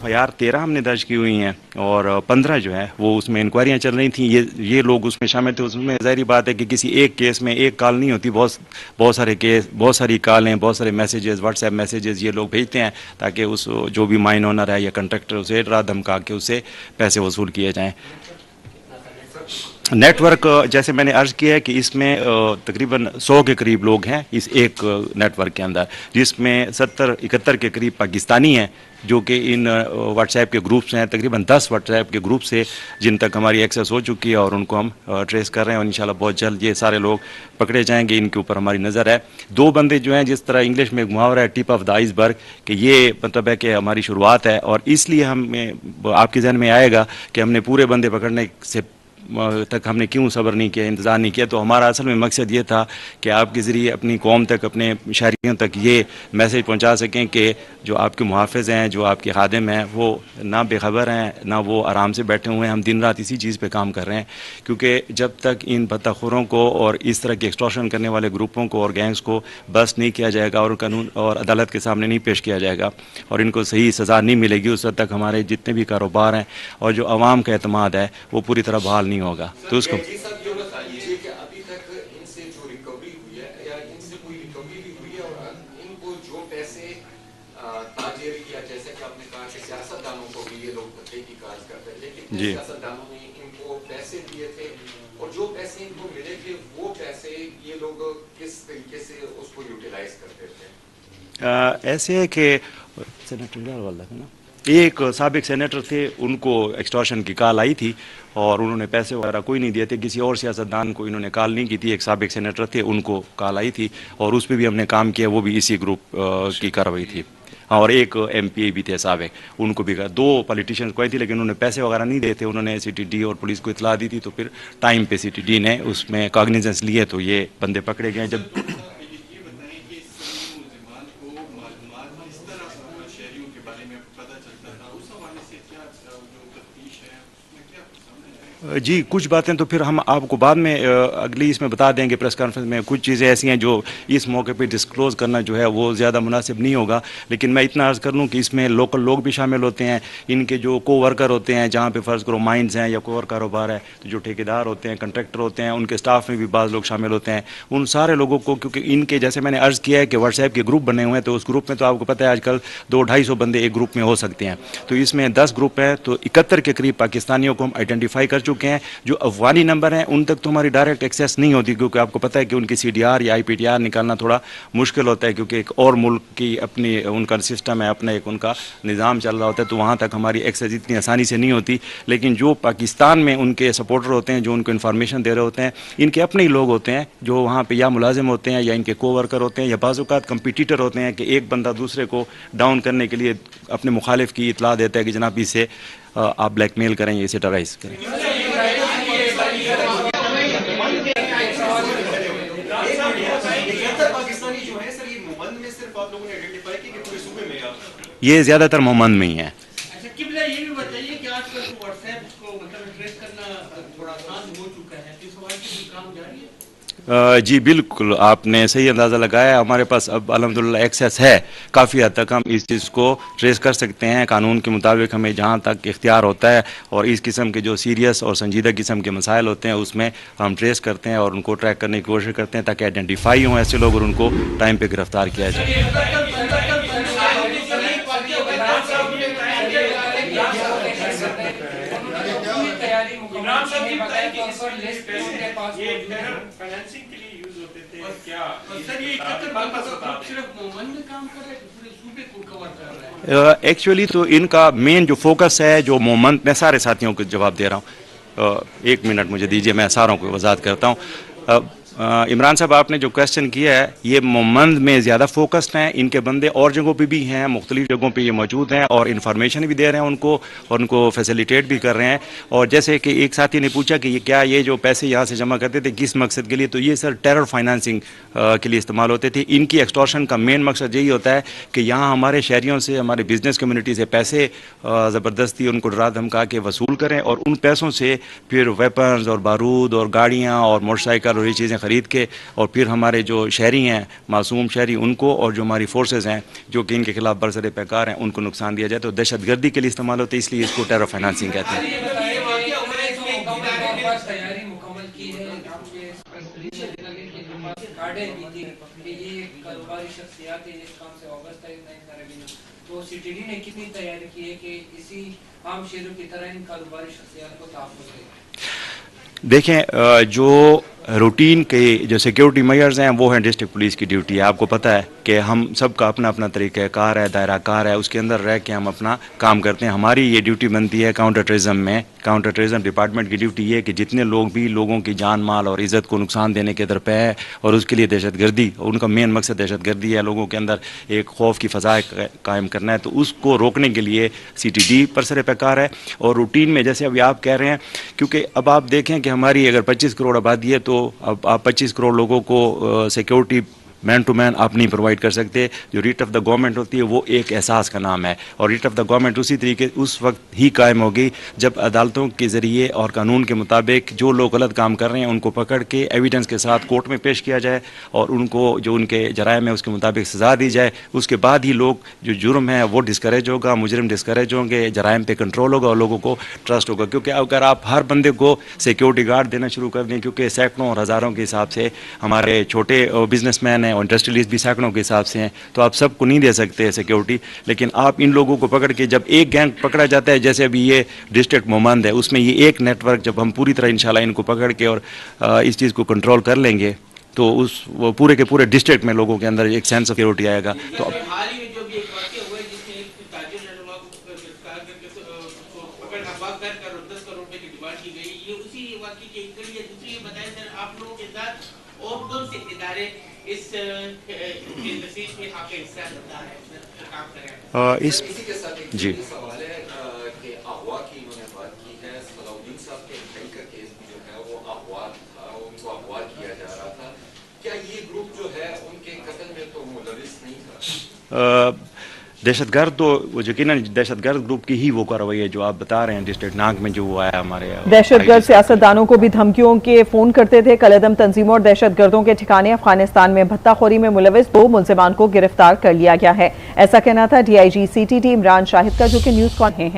13 ہم نے درج کی ہوئی ہیں اور 15 جو ہے وہ اس میں انکوائریاں چل رہی تھیں. یہ لوگ اس میں شامل تھے. اس میں ظاہری بات ہے کہ کسی ایک کیس میں ایک کال نہیں ہوتی, بہت سارے کیس, بہت ساری کالیں, بہت سارے میسیجز, واٹس ایپ میسیجز یہ لوگ بھیجتے ہیں تاکہ اس جو بھی مائن اونر ہے یا کنٹریکٹر اسے ڈرا دھمکا کے اس سے پیسے وصول کیے جائیں. نیٹ ورک جیسے میں نے عرض کیا ہے کہ اس میں تقریباً 100 کے قریب لوگ ہیں اس ایک نیٹ ورک کے اندر, جس میں 71 کے قریب پاکستانی ہیں جو کہ ان واٹس ایپ کے گروپس ہیں. تقریباً 10 واٹس ایپ کے گروپس سے جن تک ہماری ایکسیس ہو چکی ہے اور ان کو ہم ٹریس کر رہے ہیں اور انشاءاللہ بہت جلد یہ سارے لوگ پکڑے جائیں گے. ان کے اوپر ہماری نظر ہے. 2 بندے جو ہیں, جس طرح انگلش میں ایک محاورہ ہے ٹپ آف دا آئس برگ, کہ یہ مطلب ہے کہ ہماری شروعات ہے اور اس لیے ہمیں آپ کے ذہن میں آئے گا کہ ہم نے پورے بندے پکڑنے سے تک ہم نے کیوں صبر نہیں کیا, انتظار نہیں کیا. تو ہمارا اصل میں مقصد یہ تھا کہ آپ کے ذریعے اپنی قوم تک, اپنے شہریوں تک یہ میسج پہنچا سکیں کہ جو آپ کے محافظ ہیں, جو آپ کے خادم ہیں, وہ نہ بے خبر ہیں, نہ وہ آرام سے بیٹھے ہوئے ہیں. ہم دن رات اسی چیز پہ کام کر رہے ہیں کیونکہ جب تک ان بطخوروں کو اور اس طرح کے ایکسٹورشن کرنے والے گروپوں کو اور گینگز کو بس نہیں کیا جائے گا اور قانون اور عدالت کے سامنے نہیں پیش کیا جائے گا اور ان کو صحیح سزا نہیں ملے گی, اس وقت تک ہمارے جتنے بھی کاروبار ہیں اور جو عوام کا اعتماد ہے وہ پوری طرح بحال نہیں ہوگا. تو اس کو جی ایسے ہے کہ ایک سابق سینیٹر تھے, ان کو ایکسٹورشن کی کال آئی تھی اور انہوں نے پیسے وغیرہ کوئی نہیں دیے تھے. کسی اور سیاستدان کو انہوں نے کال نہیں کی تھی. ایک سابق سینیٹر تھے, ان کو کال آئی تھی اور اس پہ بھی ہم نے کام کیا, وہ بھی اسی گروپ کی کارروائی تھی. اور ایک ایم پی اے بھی تھے سابق, ان کو بھی 2 پالیٹیشینز کوئی تھی لیکن انہوں نے پیسے وغیرہ نہیں دیے تھے. انہوں نے سی ٹی ڈی اور پولیس کو اطلاع دی تھی تو پھر ٹائم پہ سی ٹی ڈی نے اس میں کاگنیزنس لیے تو یہ بندے پکڑے گئے. جب جی کچھ باتیں تو پھر ہم آپ کو بعد میں اگلی اس میں بتا دیں گے پریس کانفرنس میں. کچھ چیزیں ایسی ہیں جو اس موقع پہ ڈسکلوز کرنا جو ہے وہ زیادہ مناسب نہیں ہوگا, لیکن میں اتنا عرض کر لوں کہ اس میں لوکل لوگ بھی شامل ہوتے ہیں. ان کے جو کو ورکر ہوتے ہیں, جہاں پہ فرض کرو مائنز ہیں یا کوئی اور کاروبار ہے, تو جو ٹھیکیدار ہوتے ہیں, کنٹریکٹر ہوتے ہیں, ان کے سٹاف میں بھی بعض لوگ شامل ہوتے ہیں. ان سارے لوگوں کو, کیونکہ ان کے جیسے میں نے عرض کیا ہے کہ واٹس ایپ کے گروپ بنے ہوئے ہیں, تو اس گروپ میں تو آپ کو پتہ ہے آج کل 200-250 بندے ایک گروپ میں ہو سکتے ہیں. تو اس میں 10 گروپ ہیں, تو 71 کے قریب پاکستانیوں کو ہم آئیڈینٹیفائی کر چکے ہیں. جو افغانی نمبر ہیں ان تک تو ہماری ڈائریکٹ ایکسیس نہیں ہوتی, کیونکہ آپ کو پتہ ہے کہ ان کی سی ڈی آر یا آئی پی ٹی آر نکالنا تھوڑا مشکل ہوتا ہے, کیونکہ ایک اور ملک کی اپنی ان کا سسٹم ہے, اپنا ایک ان کا نظام چل رہا ہوتا ہے, تو وہاں تک ہماری ایکسیس اتنی آسانی سے نہیں ہوتی. لیکن جو پاکستان میں ان کے سپورٹر ہوتے ہیں, جو ان کو انفارمیشن دے رہے ہوتے ہیں, ان کے اپنے ہی لوگ ہوتے ہیں جو وہاں پہ یا ملازم ہوتے ہیں یا ان کے کو ورکر ہوتے ہیں یا بعض اوقات کمپیٹیٹر ہوتے ہیں, کہ ایک بندہ دوسرے کو ڈاؤن کرنے کے لیے اپنے مخالف کی اطلاع دیتا ہے کہ جناب اسے آپ بلیک میل کریں یا اسے ٹرائز کریں. یہ زیادہ تر محمد میں ہی ہیں. جی بالکل آپ نے صحیح اندازہ لگایا. ہمارے پاس اب الحمدللہ ایکسیس ہے کافی حد تک, ہم اس چیز کو ٹریس کر سکتے ہیں. قانون کے مطابق ہمیں جہاں تک اختیار ہوتا ہے اور اس قسم کے جو سیریس اور سنجیدہ قسم کے مسائل ہوتے ہیں اس میں ہم ٹریس کرتے ہیں اور ان کو ٹریک کرنے کی کوشش کرتے ہیں تاکہ آئیڈینٹیفائی ہوں ایسے لوگ اور ان کو ٹائم پہ گرفتار کیا جائے. ایکچولی تو ان کا مین جو فوکس ہے, جو مومنٹ, میں سارے ساتھیوں کو جواب دے رہا ہوں, 1 منٹ مجھے دیجیے, میں ساروں کو وضاحت کرتا ہوں. عمران صاحب آپ نے جو کویشچن کیا ہے یہ مومند میں زیادہ فوکسڈ ہیں. ان کے بندے اور جگہوں پہ بھی ہیں, مختلف جگہوں پہ یہ موجود ہیں اور انفارمیشن بھی دے رہے ہیں ان کو اور ان کو فیسیلیٹیٹ بھی کر رہے ہیں. اور جیسے کہ ایک ساتھی نے پوچھا کہ یہ جو پیسے یہاں سے جمع کرتے تھے کس مقصد کے لیے, تو یہ سر ٹیرر فائنانسنگ کے لیے استعمال ہوتے تھے. ان کی ایکسٹورشن کا مین مقصد یہی ہوتا ہے کہ یہاں ہمارے شہریوں سے, ہمارے بزنس کمیونٹی سے پیسے زبردستی ان کو ڈرا دھمکا کے وصول کریں اور ان پیسوں سے پھر ویپنز اور بارود اور گاڑیاں اور موٹر سائیکل اور یہ چیزیں خرید کے اور پھر ہمارے جو شہری ہیں معصوم شہری ان کو اور جو ہماری فورسز ہیں جو کہ ان کے خلاف برسر پیکار ہیں ان کو نقصان دیا جائے. تو دہشت گردی کے لیے استعمال ہوتے ہیں, اس لیے اس کو ٹیرر فائنانسنگ کہتے ہیں. تو سی ٹی ڈی نے کتنی تیاری کی ہے کہ اسی عام شہروں کی طرح ان کاروباری شخصیات کو تحفظ دے؟ دیکھیں, جو روٹین کے جو سیکیورٹی میئرز ہیں وہ ہیں ڈسٹرکٹ پولیس کی ڈیوٹی ہے. آپ کو پتہ ہے کہ ہم سب کا اپنا اپنا طریقہ کار ہے, دائرہ کار ہے, اس کے اندر رہ کے ہم اپنا کام کرتے ہیں. ہماری یہ ڈیوٹی بنتی ہے کاؤنٹر ٹیررزم میں. کاؤنٹر ٹیررزم ڈپارٹمنٹ کی ڈیوٹی یہ ہے کہ جتنے لوگ بھی لوگوں کی جان مال اور عزت کو نقصان دینے کے درپے ہے اور اس کے لیے دہشت گردی, ان کا مین مقصد دہشت گردی ہے, لوگوں کے اندر ایک خوف کی فضا قائم کرنا ہے, تو اس کو روکنے کے لیے سی ٹی ڈی پر سر پیکار ہے. اور روٹین میں جیسے ابھی آپ کہہ رہے ہیں, کیونکہ اب آپ دیکھیں کہ ہماری اگر 25 کروڑ آبادی ہے تو اب آپ 25 کروڑ لوگوں کو سیکیورٹی مین ٹو مین آپ نہیں پرووائڈ کر سکتے. جو ریٹ آف دا گورنمنٹ ہوتی ہے وہ ایک احساس کا نام ہے, اور ریٹ آف دا گورنمنٹ اسی طریقے اس وقت ہی قائم ہوگی جب عدالتوں کے ذریعے اور قانون کے مطابق جو لوگ غلط کام کر رہے ہیں ان کو پکڑ کے ایویڈنس کے ساتھ کورٹ میں پیش کیا جائے اور ان کو جو ان کے جرائم ہے اس کے مطابق سزا دی جائے. اس کے بعد ہی لوگ جو جرم ہے وہ ڈسکریج ہوگا, مجرم ڈسکریج ہوں گے, جرائم پہ کنٹرول ہوگا اور لوگوں کو ٹرسٹ ہوگا. کیونکہ اگر آپ ہر بندے کو سیکیورٹی گارڈ دینا شروع کر دیں, کیونکہ سینکڑوں اور ہزاروں کے حساب سے ہمارے چھوٹے بزنس مین ہیں اور انڈسٹریلسٹ بھی سینکڑوں کے حساب سے ہیں, تو آپ سب کو نہیں دے سکتے سیکیورٹی. لیکن آپ ان لوگوں کو پکڑ کے جب ایک گینگ پکڑا جاتا ہے, جیسے ابھی یہ ڈسٹرکٹ مومند ہے, اس میں یہ ایک نیٹ ورک جب ہم پوری طرح انشاءاللہ ان کو پکڑ کے اور اس چیز کو کنٹرول کر لیں گے تو اس وہ پورے کے پورے ڈسٹرکٹ میں لوگوں کے اندر ایک سینس آف سیکیورٹی آئے گا. تو اس جی سوال ہے کہ اغوا کی انہوں نے بات کی ہے. صلاح الدین صاحب کے بھائی کا کیس بھی جو ہے وہ اغوا تھا, ان کو اغوا کیا جا رہا تھا. کیا یہ گروپ جو ہے ان کے قتل میں تو ملوث نہیں تھا؟ دہشت گرد تو یقیناً دہشت گرد گروپ کی ہی وہ کارروائی ہے جو آپ بتا رہے ہیں ڈسٹرکٹ ناگ میں جو وہ آیا ہمارے. دہشت گرد سیاستدانوں کو بھی دھمکیوں کے فون کرتے تھے. کالعدم تنظیموں اور دہشت گردوں کے ٹھکانے افغانستان میں بھتہ خوری میں ملوث 2 ملزمان کو گرفتار کر لیا گیا ہے. ایسا کہنا تھا DIG CTD Imran Shahid کا, جو کہ نیوز کان ہیں.